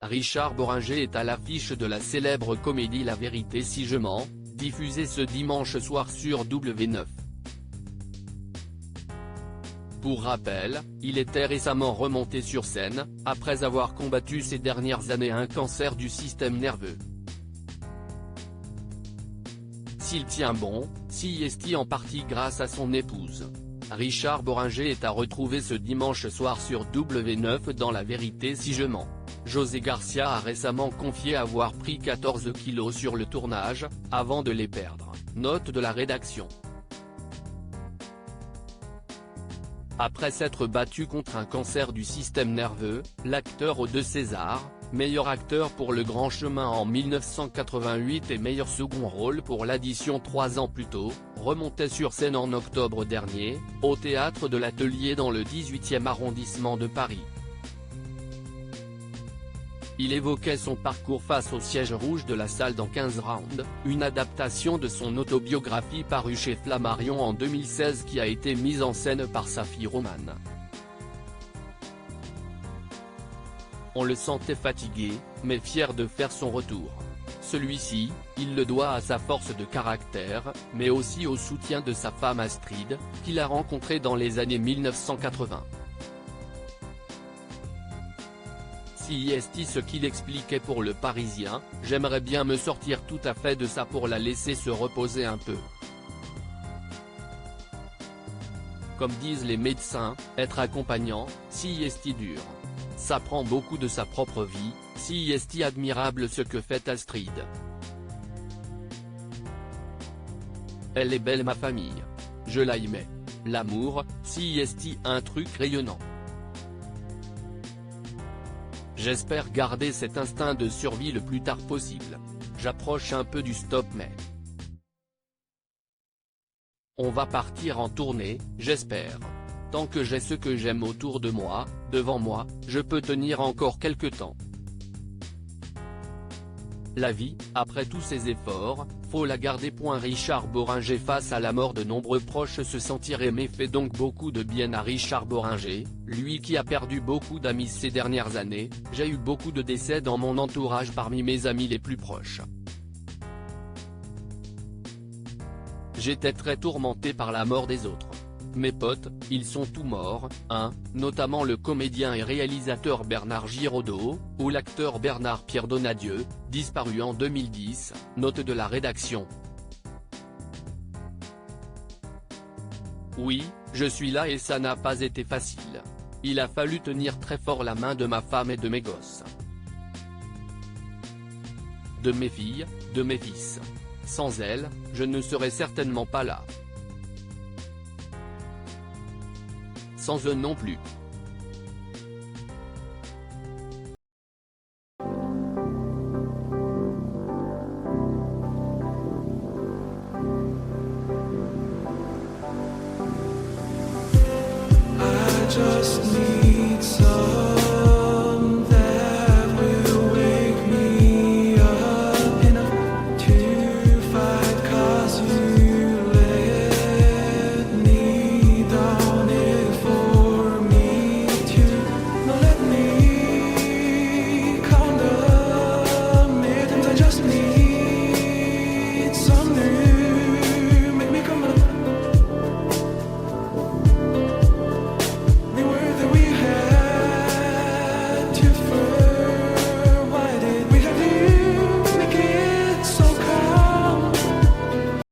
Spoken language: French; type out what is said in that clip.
Richard Bohringer est à l'affiche de la célèbre comédie La vérité si je mens, diffusée ce dimanche soir sur W9. Pour rappel, il était récemment remonté sur scène, après avoir combattu ces dernières années un cancer du système nerveux. S'il tient bon, c'est en partie grâce à son épouse. Richard Bohringer est à retrouver ce dimanche soir sur W9 dans La vérité si je mens. José Garcia a récemment confié avoir pris 14 kilos sur le tournage, avant de les perdre, note de la rédaction. Après s'être battu contre un cancer du système nerveux, l'acteur aux 2 Césars, meilleur acteur pour Le Grand Chemin en 1988 et meilleur second rôle pour L'Addition 3 ans plus tôt, remontait sur scène en octobre dernier, au théâtre de l'Atelier dans le 18e arrondissement de Paris. Il évoquait son parcours face au siège rouge de la salle dans 15 rounds, une adaptation de son autobiographie parue chez Flammarion en 2016 qui a été mise en scène par sa fille Romane. On le sentait fatigué, mais fier de faire son retour. Celui-ci, il le doit à sa force de caractère, mais aussi au soutien de sa femme Astrid, qu'il a rencontrée dans les années 1980. Ce qu'il expliquait pour Le Parisien, j'aimerais bien me sortir tout à fait de ça pour la laisser se reposer un peu. Comme disent les médecins, être accompagnant, c'est dur. Ça prend beaucoup de sa propre vie, c'est admirable ce que fait Astrid. Elle est belle ma famille. Je la aimais. L'amour, c'est un truc rayonnant. J'espère garder cet instinct de survie le plus tard possible. J'approche un peu du stop mais on va partir en tournée, j'espère. Tant que j'ai ce que j'aime autour de moi, devant moi, je peux tenir encore quelque temps. La vie, après tous ces efforts, faut la garder. Richard Bohringer face à la mort de nombreux proches. Se sentir aimé fait donc beaucoup de bien à Richard Bohringer, lui qui a perdu beaucoup d'amis ces dernières années. J'ai eu beaucoup de décès dans mon entourage parmi mes amis les plus proches. J'étais très tourmenté par la mort des autres. Mes potes, ils sont tous morts, notamment le comédien et réalisateur Bernard Giraudot, ou l'acteur Bernard-Pierre Donadieu, disparu en 2010, note de la rédaction. Oui, je suis là et ça n'a pas été facile. Il a fallu tenir très fort la main de ma femme et de mes gosses. De mes filles, de mes fils. Sans elles, je ne serais certainement pas là. Sans eux non plus. I just need